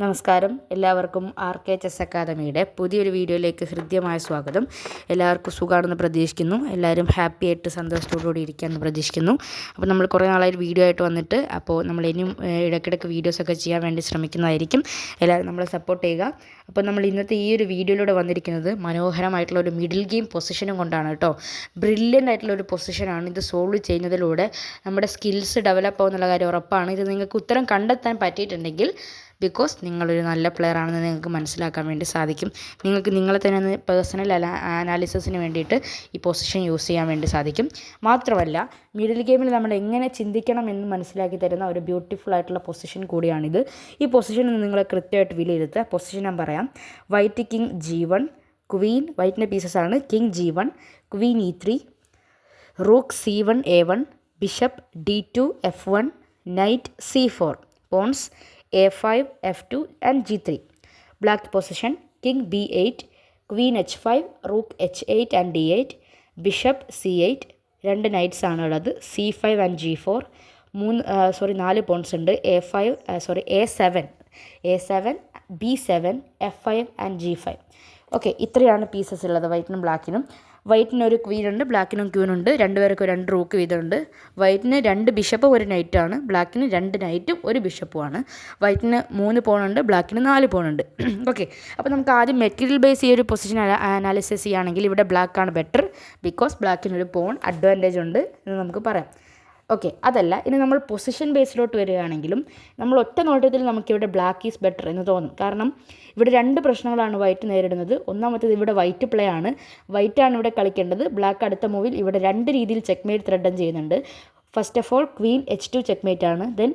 നമസ്കാരം, എല്ലാവർക്കും RK chess അക്കാദമിയുടെ പുതിയൊരു വീഡിയോയിലേക്ക് ഹൃദ്യമായ സ്വാഗതം. എല്ലാവർക്കും സുഖമാണെന്ന് പ്രതീക്ഷിക്കുന്നു. എല്ലാവരും ഹാപ്പി ആയിട്ട് സന്തോഷത്തോടുകൂടി ഇരിക്കാമെന്ന് പ്രതീക്ഷിക്കുന്നു. അപ്പോൾ നമ്മൾ കുറേ നാളായി വീഡിയോ ആയിട്ട് വന്നിട്ട് അപ്പോൾ നമ്മൾ ഇനിയും ഇടയ്ക്കിടയ്ക്ക് വീഡിയോസൊക്കെ ചെയ്യാൻ വേണ്ടി ശ്രമിക്കുന്നതായിരിക്കും. എല്ലാവരും നമ്മളെ സപ്പോർട്ട് ചെയ്യുക. അപ്പോൾ നമ്മൾ ഇന്നത്തെ ഈ ഒരു വീഡിയോയിലൂടെ വന്നിരിക്കുന്നത് മനോഹരമായിട്ടുള്ള ഒരു മിഡിൽ ഗെയിം പൊസിഷനും കൊണ്ടാണ് കേട്ടോ. ബ്രില്യൻ്റ് ആയിട്ടുള്ള ഒരു പൊസിഷനാണ്. ഇത് സോൾവ് ചെയ്യുന്നതിലൂടെ നമ്മുടെ സ്കിൽസ് ഡെവലപ്പ് ആവുന്നുള്ള കാര്യം ഉറപ്പാണ്. ഇത് നിങ്ങൾക്ക് ഉത്തരം കണ്ടെത്താൻ പറ്റിയിട്ടുണ്ടെങ്കിൽ ബിക്കോസ് നിങ്ങളൊരു നല്ല പ്ലെയർ ആണെന്ന് നിങ്ങൾക്ക് മനസ്സിലാക്കാൻ വേണ്ടി സാധിക്കും. നിങ്ങൾക്ക് നിങ്ങളെ തന്നെ ഒന്ന് പേഴ്സണൽ അനാലിസിസിന് വേണ്ടിയിട്ട് ഈ പൊസിഷൻ യൂസ് ചെയ്യാൻ വേണ്ടി സാധിക്കും. മാത്രമല്ല, മിഡിൽ ഗെയിമിൽ നമ്മൾ എങ്ങനെ ചിന്തിക്കണം എന്ന് മനസ്സിലാക്കി തരുന്ന ഒരു ബ്യൂട്ടിഫുൾ ആയിട്ടുള്ള പൊസിഷൻ കൂടിയാണിത്. ഈ പൊസിഷൻ നിങ്ങൾ കൃത്യമായിട്ട് വിലയിരുത്തുക. പൊസിഷൻ ഞാൻ പറയാം. വൈറ്റ് കിങ് G1, ക്വീൻ വൈറ്റിൻ്റെ പീസസ് ആണ്. King G1, queen E3, rook C1 A1, bishop D2 F1, knight C4, pawns A5 F2 and G3. Black position, king B8, queen H5, rook H8 and D8, bishop C8, രണ്ട് nights ആണ് ഉള്ളത്. C5 and G4, 4 Ponce ഉണ്ട്. A7, B7, F5 and G5. Okay, ഇത്രയാണ് pieces ഉള്ളത് വൈറ്റിനും ബ്ലാക്കിനും. വൈറ്റിനൊരു Queen ഉണ്ട്, ബ്ലാക്കിനും Queen ഉണ്ട്. രണ്ടുപേർക്ക് 2 rook വീതമുണ്ട്. വൈറ്റിന് 2 bishop 1 നൈറ്റാണ്. ബ്ലാക്കിന് 2 നൈറ്റും 1 ബിഷപ്പുമാണ്. വൈറ്റിന് 3 പോണുണ്ട്, ബ്ലാക്കിന് 4 പോണുണ്ട്. ഓക്കെ, അപ്പോൾ നമുക്ക് ആദ്യം മെറ്റീരിയൽ ബേസ് ഈ ഒരു പൊസിഷൻ അനാലിസിസ് ചെയ്യുകയാണെങ്കിൽ ഇവിടെ ബ്ലാക്കാണ് ബെറ്റർ. ബിക്കോസ് ബ്ലാക്കിനൊരു പോൺ അഡ്വാൻറ്റേജ് ഉണ്ട് എന്ന് നമുക്ക് പറയാം. ഓക്കെ, അതല്ല, ഇനി നമ്മൾ പൊസിഷൻ ബേസിലോട്ട് വരികയാണെങ്കിലും നമ്മൾ ഒറ്റ നോട്ടത്തിൽ നമുക്കിവിടെ ബ്ലാക്ക് ഈസ് ബെറ്റർ എന്ന് തോന്നും. കാരണം ഇവിടെ 2 പ്രശ്നങ്ങളാണ് വൈറ്റ് നേരിടുന്നത്. ഒന്നാമത്തേത്, ഇവിടെ വൈറ്റ് പ്ലേ ആണ്. വൈറ്റാണ് ഇവിടെ കളിക്കേണ്ടത്. ബ്ലാക്ക് അടുത്ത മൂവിൽ ഇവിടെ 2 രീതിയിൽ ചെക്ക്മേറ്റ് ത്രെഡൻ ചെയ്യുന്നുണ്ട്. First of all, Queen H2 checkmate ആണ്. ദെൻ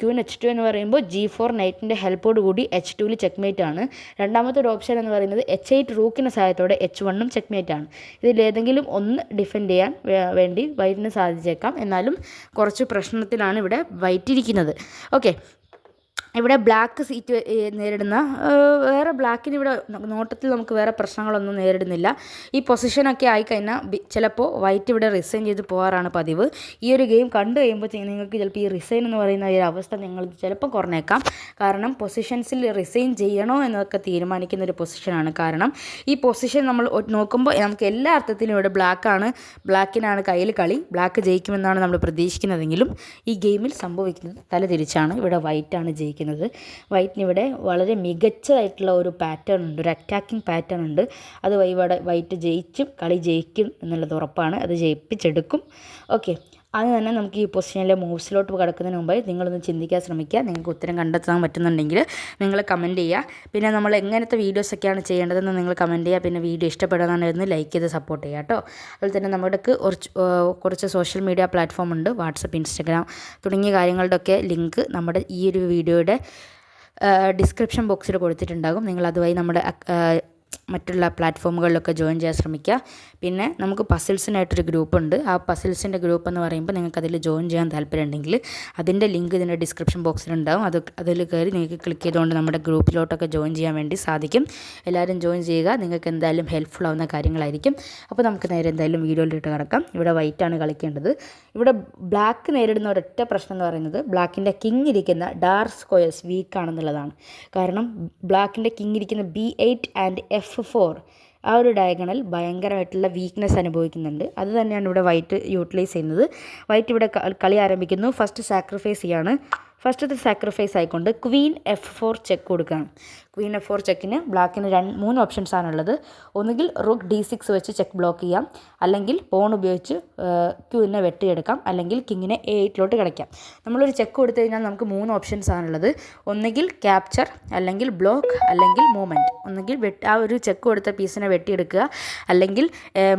ക്വീൻ H2 എന്ന് പറയുമ്പോൾ G4 നൈറ്റിൻ്റെ ഹെൽപ്പോട് കൂടി H2ൽ ചെക്ക്മേറ്റ് ആണ്. രണ്ടാമത്തെ ഒരു ഓപ്ഷൻ എന്ന് പറയുന്നത് H8 റൂക്കിൻ്റെ സഹായത്തോടെ H1ഉം ചെക്ക്മേറ്റ് ആണ്. ഇതിലേതെങ്കിലും ഒന്ന് ഡിഫെൻഡ് ചെയ്യാൻ വേണ്ടി വൈറ്റിന് സാധിച്ചേക്കാം. എന്നാലും കുറച്ച് പ്രശ്നത്തിലാണ് ഇവിടെ വൈറ്റ് ഇരിക്കുന്നത്. ഓക്കെ, ഇവിടെ ബ്ലാക്ക് സീറ്റ് നേരിടുന്ന വേറെ ബ്ലാക്കിന് ഇവിടെ നോട്ടത്തിൽ നമുക്ക് വേറെ പ്രശ്നങ്ങളൊന്നും നേരിടുന്നില്ല. ഈ പൊസിഷനൊക്കെ ആയിക്കഴിഞ്ഞാൽ ചിലപ്പോൾ വൈറ്റ് ഇവിടെ റിസൈൻ ചെയ്ത് പോകാറാണ് പതിവ്. ഈ ഒരു ഗെയിം കണ്ടു കഴിയുമ്പോൾ നിങ്ങൾക്ക് ചിലപ്പോൾ ഈ റിസൈൻ എന്ന് പറയുന്ന ഒരു അവസ്ഥ നിങ്ങൾ ചിലപ്പോൾ കുറഞ്ഞേക്കാം. കാരണം പൊസിഷൻസിൽ റിസൈൻ ചെയ്യണോ എന്നൊക്കെ തീരുമാനിക്കുന്ന ഒരു പൊസിഷനാണ്. കാരണം ഈ പൊസിഷൻ നമ്മൾ നോക്കുമ്പോൾ നമുക്ക് എല്ലാ അർത്ഥത്തിലും ഇവിടെ ബ്ലാക്കിനാണ് കയ്യിൽ കളി. ബ്ലാക്ക് ജയിക്കുമെന്നാണ് നമ്മൾ പ്രതീക്ഷിക്കുന്നതെങ്കിലും ഈ ഗെയിമിൽ സംഭവിക്കുന്നത് തലതിരിച്ചാണ്. ഇവിടെ വൈറ്റാണ് ജയിക്കുന്നത്. വൈറ്റിന് ഇവിടെ വളരെ മികച്ചതായിട്ടുള്ള ഒരു പാറ്റേൺ ഉണ്ട്, ഒരു അറ്റാക്കിംഗ് പാറ്റേൺ ഉണ്ട്. അത് ഇവിടെ വൈറ്റ് കളി ജയിക്കും എന്നുള്ളത് ഉറപ്പാണ്. അത് ജയിപ്പിച്ചെടുക്കും. ഓക്കെ, അത് തന്നെ നമുക്ക് ഈ പൊസിഷനിലെ മൂവ്സിലോട്ട് കിടക്കുന്നതിന് മുമ്പായി നിങ്ങളൊന്ന് ചിന്തിക്കാൻ ശ്രമിക്കുക. നിങ്ങൾക്ക് ഉത്തരം കണ്ടെത്താൻ പറ്റുന്നുണ്ടെങ്കിൽ നിങ്ങൾ കമൻറ്റ് ചെയ്യുക. പിന്നെ നമ്മൾ എങ്ങനത്തെ വീഡിയോസൊക്കെയാണ് ചെയ്യേണ്ടതെന്ന് നിങ്ങൾ കമൻറ്റ് ചെയ്യുക. പിന്നെ വീഡിയോ ഇഷ്ടപ്പെടുകയാണെന്ന് ലൈക്ക് ചെയ്ത് സപ്പോർട്ട് ചെയ്യുക കേട്ടോ. അതുപോലെ തന്നെ നമുക്ക് കുറച്ച് സോഷ്യൽ മീഡിയ പ്ലാറ്റ്ഫോം ഉണ്ട്. വാട്സപ്പ്, ഇൻസ്റ്റഗ്രാം തുടങ്ങിയ കാര്യങ്ങളുടെയൊക്കെ ലിങ്ക് നമ്മുടെ ഈ ഒരു വീഡിയോയുടെ ഡിസ്ക്രിപ്ഷൻ ബോക്സിൽ കൊടുത്തിട്ടുണ്ടാകും. നിങ്ങൾ അതുവഴി നമ്മുടെ മറ്റുള്ള പ്ലാറ്റ്ഫോമുകളിലൊക്കെ ജോയിൻ ചെയ്യാൻ ശ്രമിക്കുക. പിന്നെ നമുക്ക് പസിൽസിനായിട്ടൊരു ഗ്രൂപ്പുണ്ട്. ആ പസിൽസിൻ്റെ ഗ്രൂപ്പ് എന്ന് പറയുമ്പോൾ നിങ്ങൾക്ക് അതിൽ ജോയിൻ ചെയ്യാൻ താല്പര്യമുണ്ടെങ്കിൽ അതിൻ്റെ ലിങ്ക് ഇതിൻ്റെ ഡിസ്ക്രിപ്ഷൻ ബോക്സിലുണ്ടാകും. അതിൽ കയറി നിങ്ങൾക്ക് ക്ലിക്ക് ചെയ്തുകൊണ്ട് നമ്മുടെ ഗ്രൂപ്പിലോട്ടൊക്കെ ജോയിൻ ചെയ്യാൻ വേണ്ടി സാധിക്കും. എല്ലാവരും ജോയിൻ ചെയ്യുക. നിങ്ങൾക്ക് എന്തായാലും ഹെൽപ്ഫുൾ ആവുന്ന കാര്യങ്ങളായിരിക്കും. അപ്പോൾ നമുക്ക് നേരെ എന്തായാലും വീഡിയോയിലിട്ട് കിടക്കാം. ഇവിടെ വൈറ്റാണ് കളിക്കേണ്ടത്. ഇവിടെ ബ്ലാക്ക് നേരിടുന്ന ഒരൊറ്റ പ്രശ്നം എന്ന് പറയുന്നത് ബ്ലാക്കിൻ്റെ കിങ് ഇരിക്കുന്ന ഡാർക്ക് സ്ക്വയേഴ്സ് വീക്കാണെന്നുള്ളതാണ്. കാരണം ബ്ലാക്കിൻ്റെ കിങ് ഇരിക്കുന്ന B8 ആൻഡ് F4 ആ ഒരു ഡയഗണൽ ഭയങ്കരമായിട്ടുള്ള വീക്ക്നെസ് അനുഭവിക്കുന്നുണ്ട്. അത് തന്നെയാണ് ഇവിടെ വൈറ്റ് യൂട്ടിലൈസ് ചെയ്യുന്നത്. വൈറ്റ് ഇവിടെ കളി ആരംഭിക്കുന്നു. ഫസ്റ്റത്തെ സാക്രിഫൈസ് ആയിക്കൊണ്ട് ക്വീൻ F4 ചെക്ക് കൊടുക്കുകയാണ്. ക്വീൻ F4 ചെക്കിന് ബ്ലാക്കിന് 3 ഓപ്ഷൻസ് ആണുള്ളത്. ഒന്നുകിൽ റൂക്ക് D6 വെച്ച് ചെക്ക് ബ്ലോക്ക് ചെയ്യാം, അല്ലെങ്കിൽ പോൺ ഉപയോഗിച്ച് ക്വീനെ വെട്ടിയെടുക്കാം, അല്ലെങ്കിൽ കിങ്ങിനെ A8ലോട്ട് കളിക്കാം. നമ്മളൊരു ചെക്ക് കൊടുത്തു കഴിഞ്ഞാൽ നമുക്ക് 3 ഓപ്ഷൻസ് ആണുള്ളത്. ഒന്നുകിൽ ക്യാപ്ചർ, അല്ലെങ്കിൽ ബ്ലോക്ക്, അല്ലെങ്കിൽ മൂവ്മെൻറ്റ്. ഒന്നുകിൽ ആ ഒരു ചെക്ക് കൊടുത്ത പീസിനെ വെട്ടിയെടുക്കുക, അല്ലെങ്കിൽ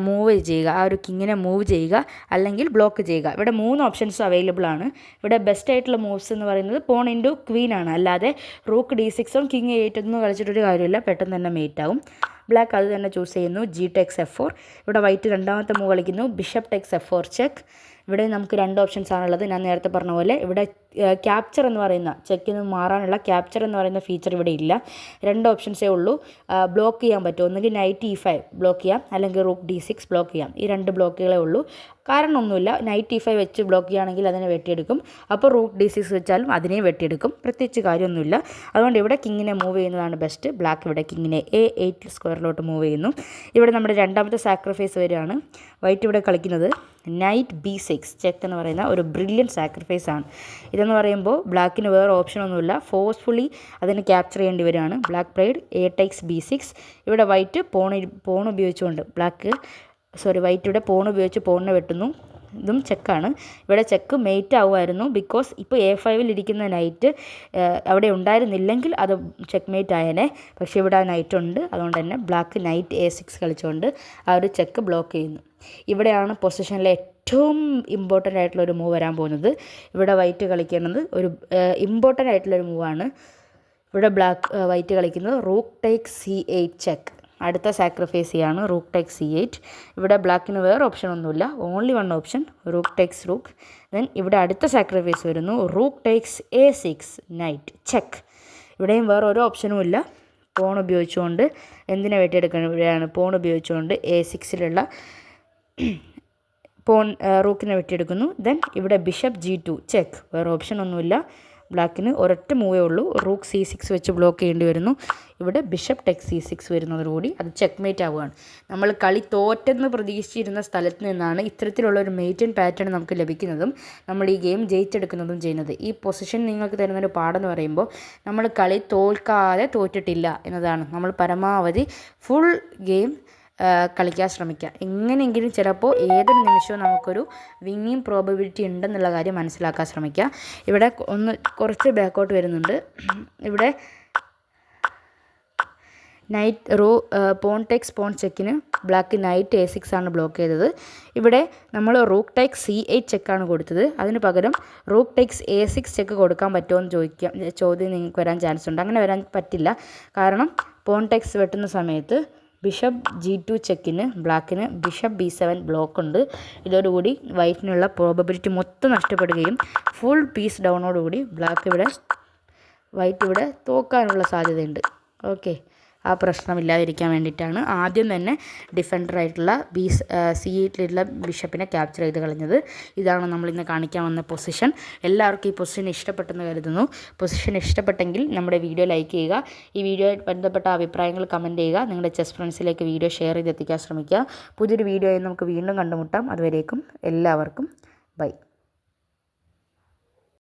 മൂവ് ചെയ്യുക, ആ ഒരു കിങ്ങിനെ മൂവ് ചെയ്യുക, അല്ലെങ്കിൽ ബ്ലോക്ക് ചെയ്യുക. ഇവിടെ 3 ഓപ്ഷൻസ് അവൈലബിൾ ആണ്. ഇവിടെ ബെസ്റ്റ് ആയിട്ടുള്ള മൂവ്സ് എന്ന് പറയുന്നത് പോൺ ഇൻറ്റു ക്വീൻ ആണ്. അല്ലാതെ റൂക്ക് D6ഉം കിങ് A8 ഒന്നും കളിച്ചിട്ടൊരു കാര്യമില്ല. പെട്ടെന്ന് തന്നെ മേറ്റ് ആവും. ബ്ലാക്ക് അത് തന്നെ ചൂസ് ചെയ്യുന്നു. G takes F4. ഇവിടെ വൈറ്റ് രണ്ടാമത്തെ മൂവ് കളിക്കുന്നു. Bishop takes F4 check. ഇവിടെ നമുക്ക് 2 ഓപ്ഷൻസ് ആണുള്ളത്. ഞാൻ നേരത്തെ പറഞ്ഞ പോലെ ഇവിടെ ക്യാപ്ചർ എന്ന് പറയുന്ന ചെക്കിന് മാറാനുള്ള ക്യാപ്ചർ എന്ന് പറയുന്ന ഫീച്ചർ ഇവിടെ ഇല്ല. 2 ഓപ്ഷൻസേ ഉള്ളൂ. ബ്ലോക്ക് ചെയ്യാൻ പറ്റും. ഒന്നുകിൽ നൈറ്റ് E5 ബ്ലോക്ക് ചെയ്യാം, അല്ലെങ്കിൽ റൂക്ക് D6 ബ്ലോക്ക് ചെയ്യാം. ഈ 2 ബ്ലോക്കുകളേ ഉള്ളൂ. കാരണമൊന്നുമില്ല. നൈറ്റ് E5 വെച്ച് ബ്ലോക്ക് ചെയ്യുകയാണെങ്കിൽ അതിനെ വെട്ടിയെടുക്കും. അപ്പോൾ റൂക്ക് D6 വെച്ചാലും അതിനെയും വെട്ടിയെടുക്കും. പ്രത്യേകിച്ച് കാര്യമൊന്നുമില്ല. അതുകൊണ്ട് ഇവിടെ കിങ്ങിനെ മൂവ് ചെയ്യുന്നതാണ് ബെസ്റ്റ്. ബ്ലാക്ക് ഇവിടെ കിങ്ങിനെ A8 സ്ക്വയറിലോട്ട് മൂവ് ചെയ്യുന്നു. ഇവിടെ നമ്മുടെ രണ്ടാമത്തെ സാക്രിഫൈസ് വരികയാണ്. വൈറ്റ് ഇവിടെ കളിക്കുന്നത് നൈറ്റ് B6 ചെക്ക് എന്ന് പറയുന്ന ഒരു ബ്രില്യൻ സാക്രിഫൈസ് ആണ്. ഇതെന്ന് പറയുമ്പോൾ ബ്ലാക്കിന് വേറെ ഓപ്ഷനൊന്നുമില്ല. ഫോഴ്സ്ഫുള്ളി അതിന് ക്യാപ്ചർ ചെയ്യേണ്ടി വരികയാണ്. Black played A takes B6. ഇവിടെ വൈറ്റ് പോൺ ഉപയോഗിച്ചുകൊണ്ട് വൈറ്റ് ഇവിടെ പോൺ ഉപയോഗിച്ച് പോണിനെ വെട്ടുന്നു. ഇതും ചെക്കാണ്. ഇവിടെ ചെക്ക് മെയ്റ്റ് ആവുമായിരുന്നു. ബിക്കോസ് ഇപ്പോൾ A5 ഇരിക്കുന്ന നൈറ്റ് അവിടെ ഉണ്ടായിരുന്നില്ലെങ്കിൽ അത് ചെക്ക് മെയ്റ്റ് ആയേനെ. പക്ഷേ ഇവിടെ ആ നൈറ്റ് ഉണ്ട്. അതുകൊണ്ട് തന്നെ ബ്ലാക്ക് നൈറ്റ് A6 കളിച്ചുകൊണ്ട് ആ ഒരു ചെക്ക് ബ്ലോക്ക് ചെയ്യുന്നു. ഇവിടെയാണ് പൊസിഷനിലെ ഏറ്റവും ഇമ്പോർട്ടൻ്റ് ആയിട്ടുള്ളൊരു മൂവ് വരാൻ പോകുന്നത്. ഇവിടെ വൈറ്റ് കളിക്കുന്നത് ഒരു ഇമ്പോർട്ടൻ്റ് ആയിട്ടുള്ളൊരു മൂവാണ്. ഇവിടെ വൈറ്റ് കളിക്കുന്നത് റൂക്ക് ടേക്ക് C8 ചെക്ക്. അടുത്ത സാക്രിഫൈസ് ചെയ്യാണ് റൂക്ക് ടേക്ക് C8. ഇവിടെ ബ്ലാക്കിന് വേറെ ഓപ്ഷൻ ഒന്നുമില്ല. Only 1 option rook takes rook. Then ഇവിടെ അടുത്ത സാക്രിഫൈസ് വരുന്നു rook takes A6 night check. ഇവിടെയും വേറെ ഒരു ഓപ്ഷനും ഇല്ല. പോൺ ഉപയോഗിച്ചുകൊണ്ട് എന്തിനെ വെട്ടിയെടുക്കുകയാണ്? പോൺ ഉപയോഗിച്ചുകൊണ്ട് A6 റൂക്കിനെ വെട്ടിയെടുക്കുന്നു. ദെൻ ഇവിടെ ബിഷപ്പ് G2 ചെക്ക്. വേറെ ഓപ്ഷൻ ഒന്നുമില്ല. ബ്ലാക്കിന് ഒരൊറ്റ മൂവേ ഉള്ളൂ. റൂക്ക് C6 വെച്ച് ബ്ലോക്ക് ചെയ്യേണ്ടി വരുന്നു. ഇവിടെ ബിഷപ്പ് ടെക് C6 വരുന്നതോടുകൂടി അത് ചെക്ക് മേറ്റ് ആവുകയാണ്. നമ്മൾ കളി തോറ്റെന്ന് പ്രതീക്ഷിച്ചിരുന്ന സ്ഥലത്ത് നിന്നാണ് ഇത്തരത്തിലുള്ള ഒരു മെയ്റ്റൻ പാറ്റേൺ നമുക്ക് ലഭിക്കുന്നതും നമ്മൾ ഈ ഗെയിം ജയിച്ചെടുക്കുന്നതും ചെയ്യുന്നത്. ഈ പൊസിഷൻ നിങ്ങൾക്ക് തരുന്നൊരു പാടെന്ന് പറയുമ്പോൾ നമ്മൾ കളി തോറ്റിട്ടില്ല എന്നതാണ്. നമ്മൾ പരമാവധി ഫുൾ ഗെയിം കളിക്കാൻ ശ്രമിക്കുക. എങ്ങനെയെങ്കിലും ചിലപ്പോൾ ഏതൊരു നിമിഷവും നമുക്കൊരു വിന്നിങ് പ്രോബബിലിറ്റി ഉണ്ടെന്നുള്ള കാര്യം മനസ്സിലാക്കാൻ ശ്രമിക്കുക. ഇവിടെ കുറച്ച് ബാക്കോട്ട് വരുന്നുണ്ട്. ഇവിടെ പോൺ ടെക്സ് പോൺ ചെക്കിന് ബ്ലാക്ക് നൈറ്റ് A6 ആണ് ബ്ലോക്ക് ചെയ്തത്. ഇവിടെ നമ്മൾ റൂക്ക് ടേക്ക് C8 ചെക്കാണ് കൊടുത്തത്. അതിന് പകരം റൂക്ക് ടേക്സ് A6 ചെക്ക് കൊടുക്കാൻ പറ്റുമോ എന്ന് ചോദ്യം നിങ്ങൾക്ക് വരാൻ ചാൻസ് ഉണ്ട്. അങ്ങനെ വരാൻ പറ്റില്ല. കാരണം പോൺ ടെക്സ് വെട്ടുന്ന സമയത്ത് ബിഷപ്പ് G2 ചെക്കിന് ബ്ലാക്കിന് ബിഷപ്പ് B7 ബ്ലോക്ക് ഉണ്ട്. ഇതോടുകൂടി വൈറ്റിനുള്ള പ്രോബബിലിറ്റി മൊത്തം നഷ്ടപ്പെടുകയും ഫുൾ പീസ് ഡൗണോടുകൂടി വൈറ്റ് ഇവിടെ തോക്കാനുള്ള സാധ്യതയുണ്ട്. ഓക്കെ, ആ പ്രശ്നമില്ലാതിരിക്കാൻ വേണ്ടിയിട്ടാണ് ആദ്യം തന്നെ ഡിഫൻഡറായിട്ടുള്ള C8 ബിഷപ്പിനെ ക്യാപ്ചർ ചെയ്ത് കളഞ്ഞത്. ഇതാണ് നമ്മളിന്ന് കാണിക്കാൻ വന്ന പൊസിഷൻ. എല്ലാവർക്കും ഈ പൊസിഷൻ ഇഷ്ടപ്പെട്ടെന്ന് കരുതുന്നു. പൊസിഷൻ ഇഷ്ടപ്പെട്ടെങ്കിൽ നമ്മുടെ വീഡിയോ ലൈക്ക് ചെയ്യുക. ഈ വീഡിയോയിൽ ബന്ധപ്പെട്ട അഭിപ്രായങ്ങൾ കമൻറ്റ് ചെയ്യുക. നിങ്ങളുടെ ചെസ് ഫ്രണ്ട്സിലേക്ക് വീഡിയോ ഷെയർ ചെയ്തെത്തിക്കാൻ ശ്രമിക്കുക. പുതിയൊരു വീഡിയോയിൽ നമുക്ക് വീണ്ടും കണ്ടുമുട്ടാം. അതുവരേക്കും എല്ലാവർക്കും ബൈ.